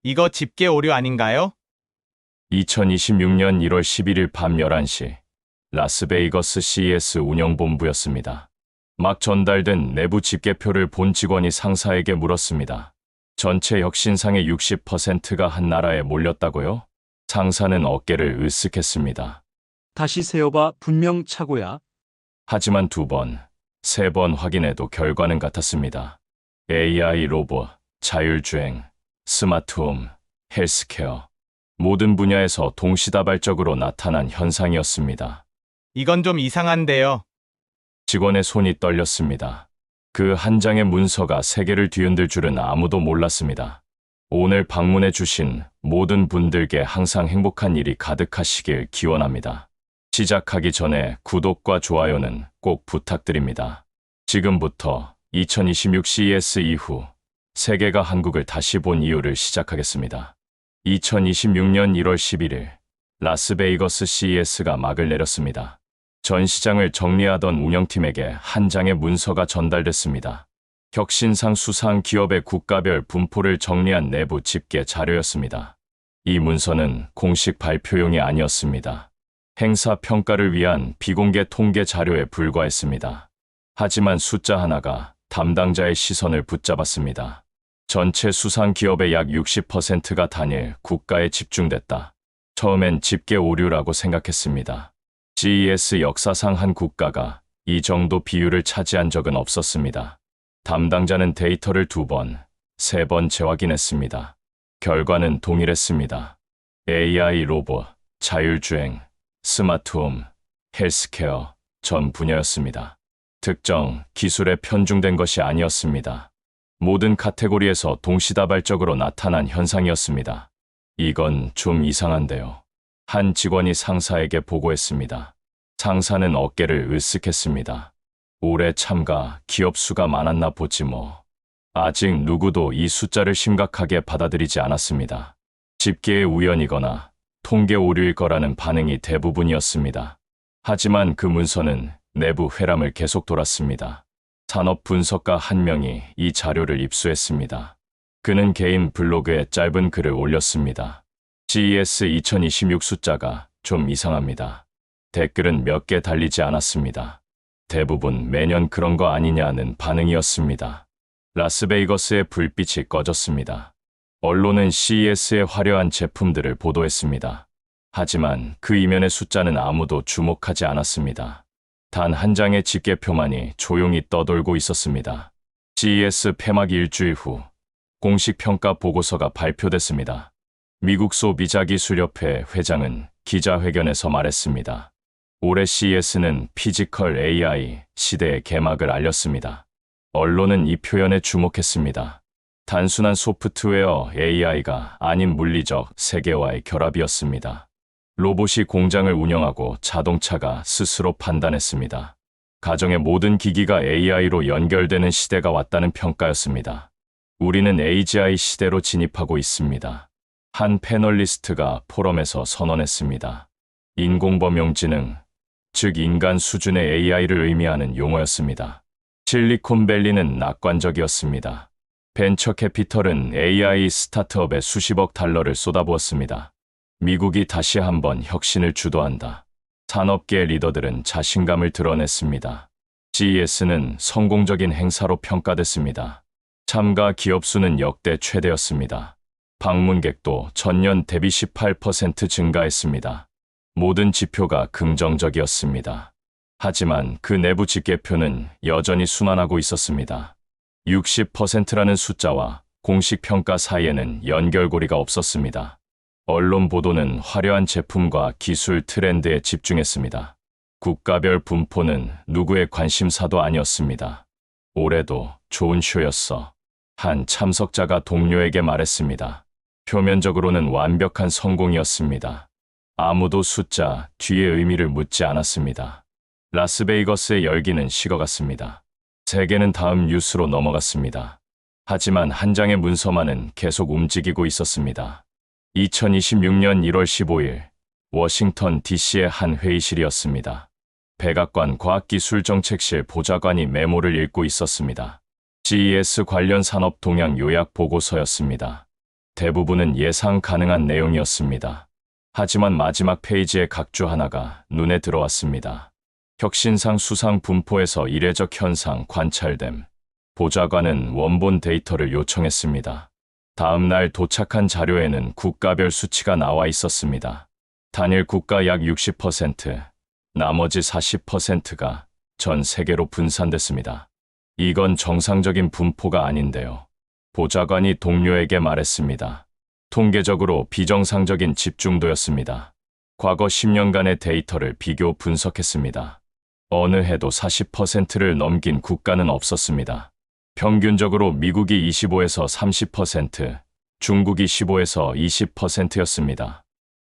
이거 집계 오류 아닌가요? 2026년 1월 11일 밤 11시 라스베이거스 CES 운영본부였습니다. 막 전달된 내부 집계표를 본 직원이 상사에게 물었습니다. 전체 혁신상의 60%가 한 나라에 몰렸다고요? 상사는 어깨를 으쓱했습니다. 다시 세어봐. 분명 착오야. 하지만 2번, 3번 확인해도 결과는 같았습니다. AI 로봇, 자율주행, 스마트홈, 헬스케어, 모든 분야에서 동시다발적으로 나타난 현상이었습니다. 이건 좀 이상한데요. 직원의 손이 떨렸습니다. 그 한 장의 문서가 세계를 뒤흔들 줄은 아무도 몰랐습니다. 오늘 방문해 주신 모든 분들께 항상 행복한 일이 가득하시길 기원합니다. 시작하기 전에 구독과 좋아요는 꼭 부탁드립니다. 지금부터 2026 CES 이후 세계가 한국을 다시 본 이유를 시작하겠습니다. 2026년 1월 11일 라스베이거스 CES가 막을 내렸습니다. 전 시장을 정리하던 운영팀에게 한 장의 문서가 전달됐습니다. 혁신상 수상 기업의 국가별 분포를 정리한 내부 집계 자료였습니다. 이 문서는 공식 발표용이 아니었습니다. 행사 평가를 위한 비공개 통계 자료에 불과했습니다. 하지만 숫자 하나가 담당자의 시선을 붙잡았습니다. 전체 수상 기업의 약 60%가 단일 국가에 집중됐다. 처음엔 집계 오류라고 생각했습니다. CES 역사상 한 국가가 이 정도 비율을 차지한 적은 없었습니다. 담당자는 데이터를 2번, 3번 재확인했습니다. 결과는 동일했습니다. AI 로봇, 자율주행, 스마트홈, 헬스케어 전 분야였습니다. 특정 기술에 편중된 것이 아니었습니다. 모든 카테고리에서 동시다발적으로 나타난 현상이었습니다. 이건 좀 이상한데요. 한 직원이 상사에게 보고했습니다. 상사는 어깨를 으쓱했습니다. 올해 참가 기업 수가 많았나 보지 뭐. 아직 누구도 이 숫자를 심각하게 받아들이지 않았습니다. 집계의 우연이거나 통계 오류일 거라는 반응이 대부분이었습니다. 하지만 그 문서는 내부 회람을 계속 돌았습니다. 산업 분석가 한 명이 이 자료를 입수했습니다. 그는 개인 블로그에 짧은 글을 올렸습니다. CES 2026 숫자가 좀 이상합니다. 댓글은 몇 개 달리지 않았습니다. 대부분 매년 그런 거 아니냐는 반응이었습니다. 라스베이거스의 불빛이 꺼졌습니다. 언론은 CES의 화려한 제품들을 보도했습니다. 하지만 그 이면의 숫자는 아무도 주목하지 않았습니다. 단 한 장의 집계표만이 조용히 떠돌고 있었습니다. CES 폐막 일주일 후 공식 평가 보고서가 발표됐습니다. 미국 소비자기술협회 회장은 기자회견에서 말했습니다. 올해 CES는 피지컬 AI 시대의 개막을 알렸습니다. 언론은 이 표현에 주목했습니다. 단순한 소프트웨어 AI가 아닌 물리적 세계와의 결합이었습니다. 로봇이 공장을 운영하고 자동차가 스스로 판단했습니다. 가정의 모든 기기가 AI로 연결되는 시대가 왔다는 평가였습니다. 우리는 AGI 시대로 진입하고 있습니다. 한 패널리스트가 포럼에서 선언했습니다. 인공범용지능, 즉 인간 수준의 AI를 의미하는 용어였습니다. 실리콘밸리는 낙관적이었습니다. 벤처 캐피털은 AI 스타트업에 수십억 달러를 쏟아부었습니다. 미국이 다시 한번 혁신을 주도한다. 산업계 리더들은 자신감을 드러냈습니다. CES는 성공적인 행사로 평가됐습니다. 참가 기업 수는 역대 최대였습니다. 방문객도 전년 대비 18% 증가했습니다. 모든 지표가 긍정적이었습니다. 하지만 그 내부 집계표는 여전히 순환하고 있었습니다. 60%라는 숫자와 공식 평가 사이에는 연결고리가 없었습니다. 언론 보도는 화려한 제품과 기술 트렌드에 집중했습니다. 국가별 분포는 누구의 관심사도 아니었습니다. 올해도 좋은 쇼였어. 한 참석자가 동료에게 말했습니다. 표면적으로는 완벽한 성공이었습니다. 아무도 숫자 뒤의 의미를 묻지 않았습니다. 라스베이거스의 열기는 식어갔습니다. 세계는 다음 뉴스로 넘어갔습니다. 하지만 한 장의 문서만은 계속 움직이고 있었습니다. 2026년 1월 15일 워싱턴 DC의 한 회의실이었습니다. 백악관 과학기술정책실 보좌관이 메모를 읽고 있었습니다. CES 관련 산업 동향 요약 보고서였습니다. 대부분은 예상 가능한 내용이었습니다. 하지만 마지막 페이지의 각주 하나가 눈에 들어왔습니다. 혁신상 수상 분포에서 이례적 현상 관찰됨. 보좌관은 원본 데이터를 요청했습니다. 다음 날 도착한 자료에는 국가별 수치가 나와 있었습니다. 단일 국가 약 60%, 나머지 40%가 전 세계로 분산됐습니다. 이건 정상적인 분포가 아닌데요. 보좌관이 동료에게 말했습니다. 통계적으로 비정상적인 집중도였습니다. 과거 10년간의 데이터를 비교 분석했습니다. 어느 해도 40%를 넘긴 국가는 없었습니다. 평균적으로 미국이 25에서 30%, 중국이 15에서 20%였습니다.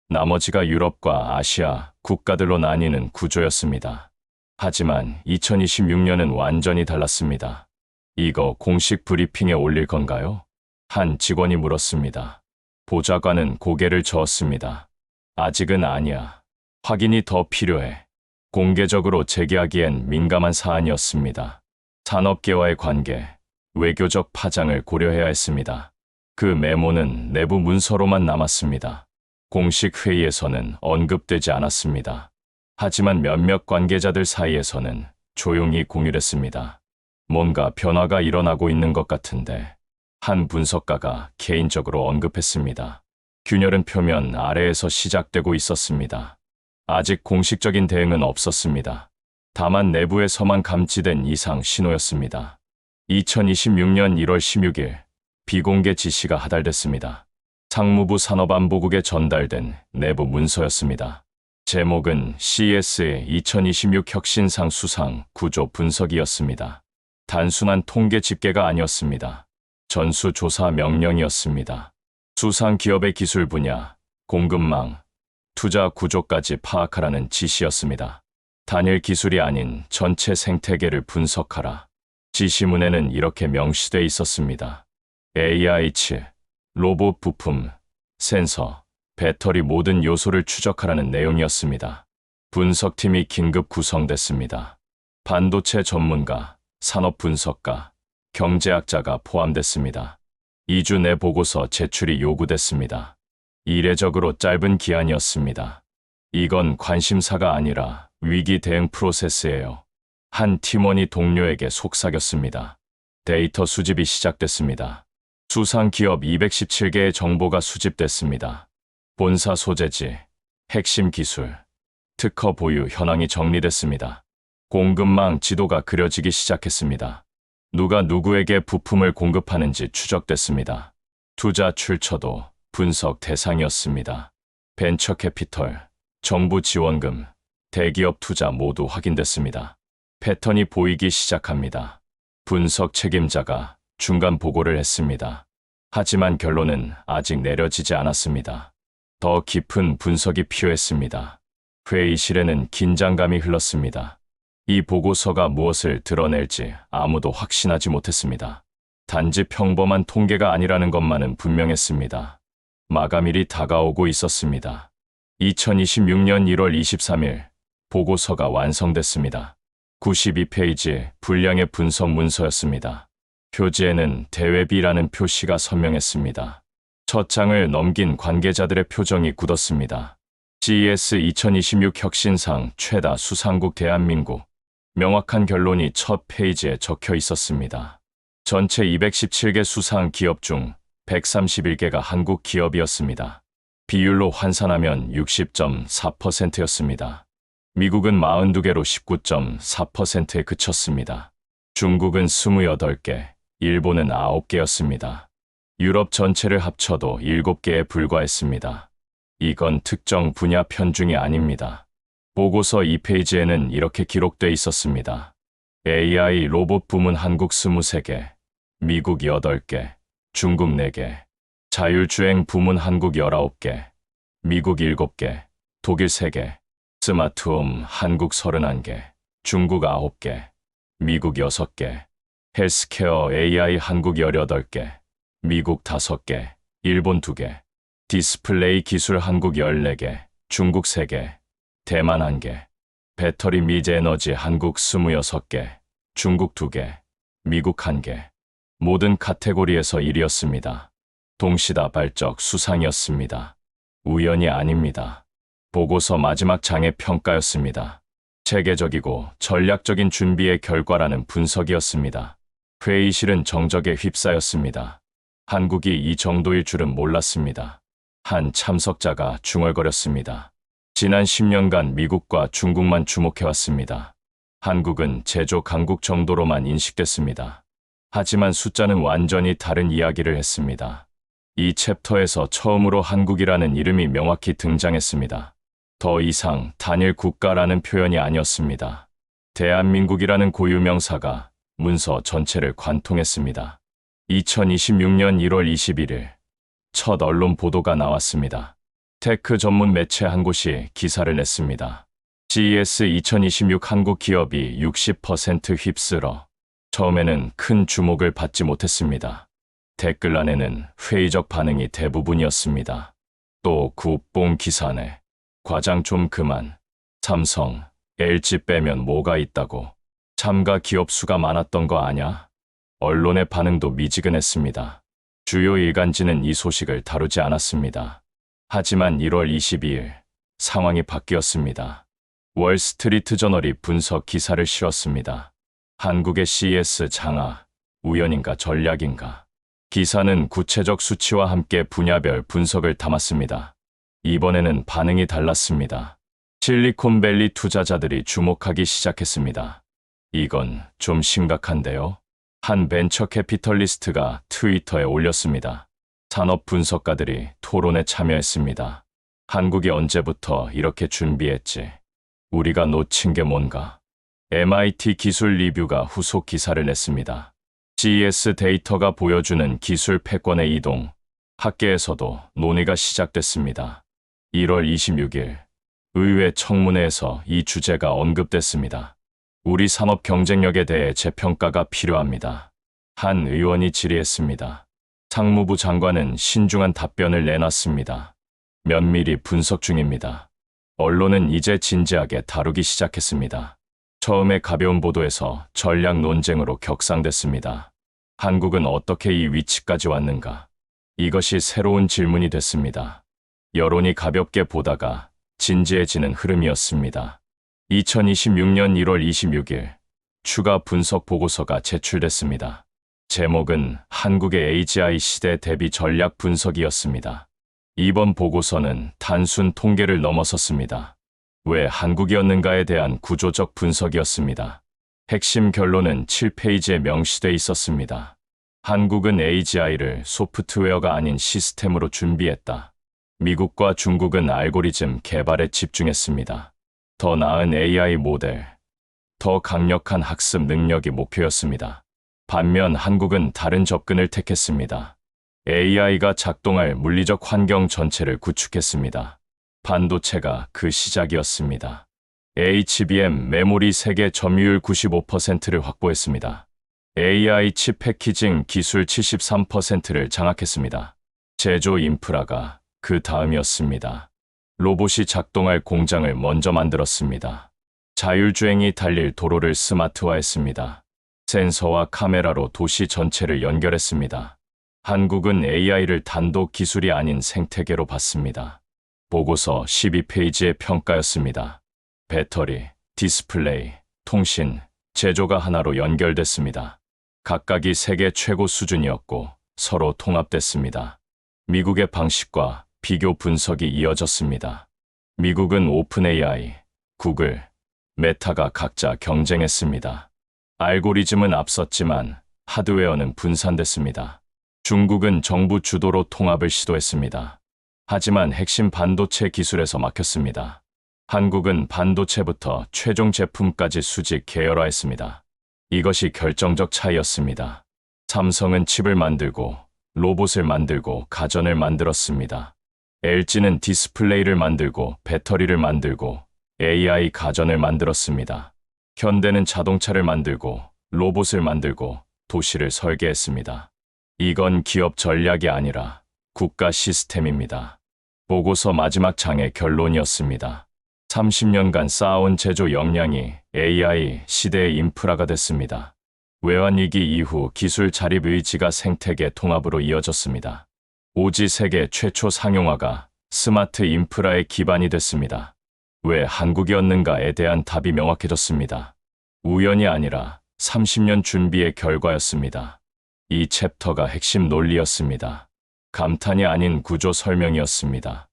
나머지가 유럽과 아시아 국가들로 나뉘는 구조였습니다. 하지만 2026년은 완전히 달랐습니다. 이거 공식 브리핑에 올릴 건가요? 한 직원이 물었습니다. 보좌관은 고개를 저었습니다. 아직은 아니야. 확인이 더 필요해. 공개적으로 제기하기엔 민감한 사안이었습니다. 산업계와의 관계, 외교적 파장을 고려해야 했습니다. 그 메모는 내부 문서로만 남았습니다. 공식 회의에서는 언급되지 않았습니다. 하지만 몇몇 관계자들 사이에서는 조용히 공유했습니다. 뭔가 변화가 일어나고 있는 것 같은데 한 분석가가 개인적으로 언급했습니다. 균열은 표면 아래에서 시작되고 있었습니다. 아직 공식적인 대응은 없었습니다. 다만 내부에서만 감지된 이상 신호였습니다. 2026년 1월 16일 비공개 지시가 하달됐습니다. 상무부 산업안보국에 전달된 내부 문서였습니다. 제목은 CES의 2026 혁신상 수상 구조 분석이었습니다. 단순한 통계 집계가 아니었습니다. 전수조사 명령이었습니다. 수상 기업의 기술 분야, 공급망, 투자 구조까지 파악하라는 지시였습니다. 단일 기술이 아닌 전체 생태계를 분석하라. 지시문에는 이렇게 명시돼 있었습니다. AI 칩, 로봇 부품, 센서, 배터리 모든 요소를 추적하라는 내용이었습니다. 분석팀이 긴급 구성됐습니다. 반도체 전문가, 산업 분석가, 경제학자가 포함됐습니다. 2주 내 보고서 제출이 요구됐습니다. 이례적으로 짧은 기한이었습니다. 이건 관심사가 아니라 위기 대응 프로세스예요. 한 팀원이 동료에게 속삭였습니다. 데이터 수집이 시작됐습니다. 수상 기업 217개의 정보가 수집됐습니다. 본사 소재지, 핵심 기술, 특허 보유 현황이 정리됐습니다. 공급망 지도가 그려지기 시작했습니다. 누가 누구에게 부품을 공급하는지 추적됐습니다. 투자 출처도 분석 대상이었습니다. 벤처 캐피털, 정부 지원금, 대기업 투자 모두 확인됐습니다. 패턴이 보이기 시작합니다. 분석 책임자가 중간 보고를 했습니다. 하지만 결론은 아직 내려지지 않았습니다. 더 깊은 분석이 필요했습니다. 회의실에는 긴장감이 흘렀습니다. 이 보고서가 무엇을 드러낼지 아무도 확신하지 못했습니다. 단지 평범한 통계가 아니라는 것만은 분명했습니다. 마감일이 다가오고 있었습니다. 2026년 1월 23일 보고서가 완성됐습니다. 92페이지 분량의 분석 문서였습니다. 표지에는 대외비라는 표시가 선명했습니다. 첫 장을 넘긴 관계자들의 표정이 굳었습니다. CES 2026 혁신상 최다 수상국 대한민국. 명확한 결론이 첫 페이지에 적혀 있었습니다. 전체 217개 수상 기업 중 131개가 한국 기업이었습니다. 비율로 환산하면 60.4%였습니다. 미국은 42개로 19.4%에 그쳤습니다. 중국은 28개, 일본은 9개였습니다. 유럽 전체를 합쳐도 7개에 불과했습니다. 이건 특정 분야 편중이 아닙니다. 보고서 2페이지에는 이렇게 기록돼 있었습니다. AI 로봇 부문 한국 23개, 미국 8개, 중국 4개, 자율주행 부문 한국 19개, 미국 7개, 독일 3개, 스마트홈 한국 31개, 중국 9개, 미국 6개, 헬스케어 AI 한국 18개, 미국 5개, 일본 2개, 디스플레이 기술 한국 14개, 중국 3개, 대만 1개, 배터리 미제 에너지 한국 26개, 중국 2개, 미국 1개. 모든 카테고리에서 1위였습니다. 동시다발적 수상이었습니다. 우연이 아닙니다. 보고서 마지막 장의 평가였습니다. 체계적이고 전략적인 준비의 결과라는 분석이었습니다. 회의실은 정적에 휩싸였습니다. 한국이 이 정도일 줄은 몰랐습니다. 한 참석자가 중얼거렸습니다. 지난 10년간 미국과 중국만 주목해왔습니다. 한국은 제조 강국 정도로만 인식됐습니다. 하지만 숫자는 완전히 다른 이야기를 했습니다. 이 챕터에서 처음으로 한국이라는 이름이 명확히 등장했습니다. 더 이상 단일 국가라는 표현이 아니었습니다. 대한민국이라는 고유명사가 문서 전체를 관통했습니다. 2026년 1월 21일 첫 언론 보도가 나왔습니다. 테크 전문 매체 한 곳이 기사를 냈습니다. CES 2026 한국 기업이 60% 휩쓸어. 처음에는 큰 주목을 받지 못했습니다. 댓글란에는 회의적 반응이 대부분이었습니다. 또 국뽕 기사네. 과장 좀 그만. 삼성, LG 빼면 뭐가 있다고. 참가 기업 수가 많았던 거 아냐? 언론의 반응도 미지근했습니다. 주요 일간지는 이 소식을 다루지 않았습니다. 하지만 1월 22일 상황이 바뀌었습니다. 월스트리트 저널이 분석 기사를 실었습니다. 한국의 CES 장악, 우연인가 전략인가. 기사는 구체적 수치와 함께 분야별 분석을 담았습니다. 이번에는 반응이 달랐습니다. 실리콘밸리 투자자들이 주목하기 시작했습니다. 이건 좀 심각한데요? 한 벤처 캐피털리스트가 트위터에 올렸습니다. 산업 분석가들이 토론에 참여했습니다. 한국이 언제부터 이렇게 준비했지? 우리가 놓친 게 뭔가? MIT 기술 리뷰가 후속 기사를 냈습니다. CES 데이터가 보여주는 기술 패권의 이동. 학계에서도 논의가 시작됐습니다. 1월 26일 의회 청문회에서 이 주제가 언급됐습니다. 우리 산업 경쟁력에 대해 재평가가 필요합니다. 한 의원이 질의했습니다. 상무부 장관은 신중한 답변을 내놨습니다. 면밀히 분석 중입니다. 언론은 이제 진지하게 다루기 시작했습니다. 처음에 가벼운 보도에서 전략 논쟁으로 격상됐습니다. 한국은 어떻게 이 위치까지 왔는가? 이것이 새로운 질문이 됐습니다. 여론이 가볍게 보다가 진지해지는 흐름이었습니다. 2026년 1월 26일 추가 분석 보고서가 제출됐습니다. 제목은 한국의 AGI 시대 대비 전략 분석이었습니다. 이번 보고서는 단순 통계를 넘어섰습니다. 왜 한국이었는가에 대한 구조적 분석이었습니다. 핵심 결론은 7페이지에 명시돼 있었습니다. 한국은 AGI를 소프트웨어가 아닌 시스템으로 준비했다. 미국과 중국은 알고리즘 개발에 집중했습니다. 더 나은 AI 모델, 더 강력한 학습 능력이 목표였습니다. 반면 한국은 다른 접근을 택했습니다. AI가 작동할 물리적 환경 전체를 구축했습니다. 반도체가 그 시작이었습니다. HBM 메모리 세계 점유율 95%를 확보했습니다. AI 칩 패키징 기술 73%를 장악했습니다. 제조 인프라가 그 다음이었습니다. 로봇이 작동할 공장을 먼저 만들었습니다. 자율주행이 달릴 도로를 스마트화했습니다. 센서와 카메라로 도시 전체를 연결했습니다. 한국은 AI를 단독 기술이 아닌 생태계로 봤습니다. 보고서 12페이지의 평가였습니다. 배터리, 디스플레이, 통신, 제조가 하나로 연결됐습니다. 각각이 세계 최고 수준이었고 서로 통합됐습니다. 미국의 방식과 비교 분석이 이어졌습니다. 미국은 오픈 AI, 구글, 메타가 각자 경쟁했습니다. 알고리즘은 앞섰지만 하드웨어는 분산됐습니다. 중국은 정부 주도로 통합을 시도했습니다. 하지만 핵심 반도체 기술에서 막혔습니다. 한국은 반도체부터 최종 제품까지 수직 계열화했습니다. 이것이 결정적 차이였습니다. 삼성은 칩을 만들고 로봇을 만들고 가전을 만들었습니다. LG는 디스플레이를 만들고 배터리를 만들고 AI 가전을 만들었습니다. 현대는 자동차를 만들고 로봇을 만들고 도시를 설계했습니다. 이건 기업 전략이 아니라 국가 시스템입니다. 보고서 마지막 장의 결론이었습니다. 30년간 쌓아온 제조 역량이 AI 시대의 인프라가 됐습니다. 외환위기 이후 기술 자립 의지가 생태계 통합으로 이어졌습니다. 오지 세계 최초 상용화가 스마트 인프라의 기반이 됐습니다. 왜 한국이었는가에 대한 답이 명확해졌습니다. 우연이 아니라 30년 준비의 결과였습니다. 이 챕터가 핵심 논리였습니다. 감탄이 아닌 구조 설명이었습니다.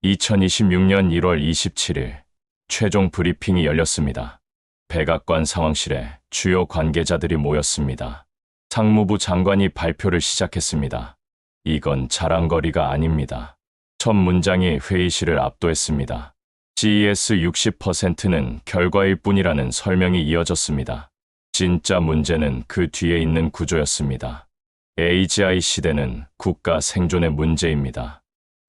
2026년 1월 27일 최종 브리핑이 열렸습니다. 백악관 상황실에 주요 관계자들이 모였습니다. 상무부 장관이 발표를 시작했습니다. 이건 자랑거리가 아닙니다. 첫 문장이 회의실을 압도했습니다. CES 60%는 결과일 뿐이라는 설명이 이어졌습니다. 진짜 문제는 그 뒤에 있는 구조였습니다. AGI 시대는 국가 생존의 문제입니다.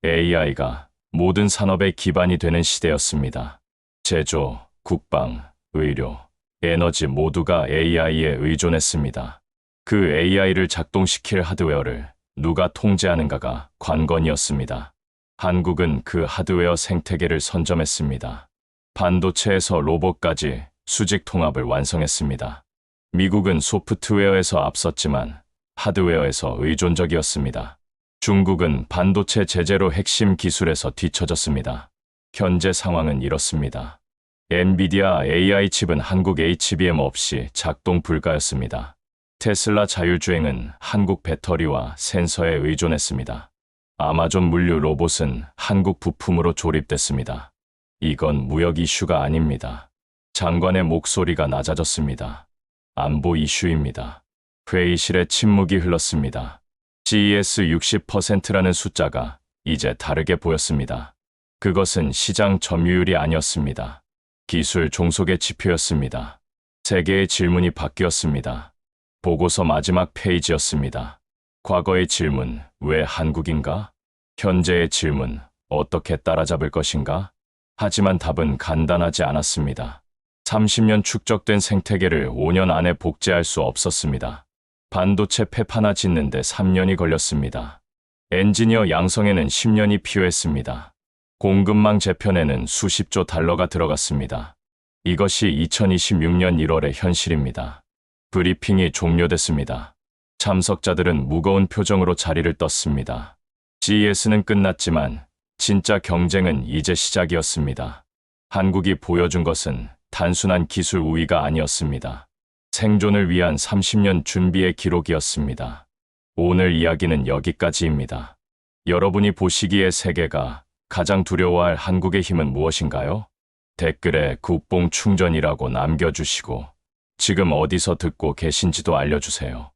AI가 모든 산업의 기반이 되는 시대였습니다. 제조, 국방, 의료, 에너지 모두가 AI에 의존했습니다. 그 AI를 작동시킬 하드웨어를 누가 통제하는가가 관건이었습니다. 한국은 그 하드웨어 생태계를 선점했습니다. 반도체에서 로봇까지 수직 통합을 완성했습니다. 미국은 소프트웨어에서 앞섰지만 하드웨어에서 의존적이었습니다. 중국은 반도체 제재로 핵심 기술에서 뒤처졌습니다. 현재 상황은 이렇습니다. 엔비디아 AI 칩은 한국 HBM 없이 작동 불가였습니다. 테슬라 자율주행은 한국 배터리와 센서에 의존했습니다. 아마존 물류 로봇은 한국 부품으로 조립됐습니다. 이건 무역 이슈가 아닙니다. 장관의 목소리가 낮아졌습니다. 안보 이슈입니다. 회의실에 침묵이 흘렀습니다. CES 60%라는 숫자가 이제 다르게 보였습니다. 그것은 시장 점유율이 아니었습니다. 기술 종속의 지표였습니다. 세계의 질문이 바뀌었습니다. 보고서 마지막 페이지였습니다. 과거의 질문, 왜 한국인가? 현재의 질문, 어떻게 따라잡을 것인가? 하지만 답은 간단하지 않았습니다. 30년 축적된 생태계를 5년 안에 복제할 수 없었습니다. 반도체 팹 하나 짓는데 3년이 걸렸습니다. 엔지니어 양성에는 10년이 필요했습니다. 공급망 재편에는 수십조 달러가 들어갔습니다. 이것이 2026년 1월의 현실입니다. 브리핑이 종료됐습니다. 참석자들은 무거운 표정으로 자리를 떴습니다. CES는 끝났지만 진짜 경쟁은 이제 시작이었습니다. 한국이 보여준 것은 단순한 기술 우위가 아니었습니다. 생존을 위한 30년 준비의 기록이었습니다. 오늘 이야기는 여기까지입니다. 여러분이 보시기에 세계가 가장 두려워할 한국의 힘은 무엇인가요? 댓글에 국뽕 충전이라고 남겨주시고 지금 어디서 듣고 계신지도 알려주세요.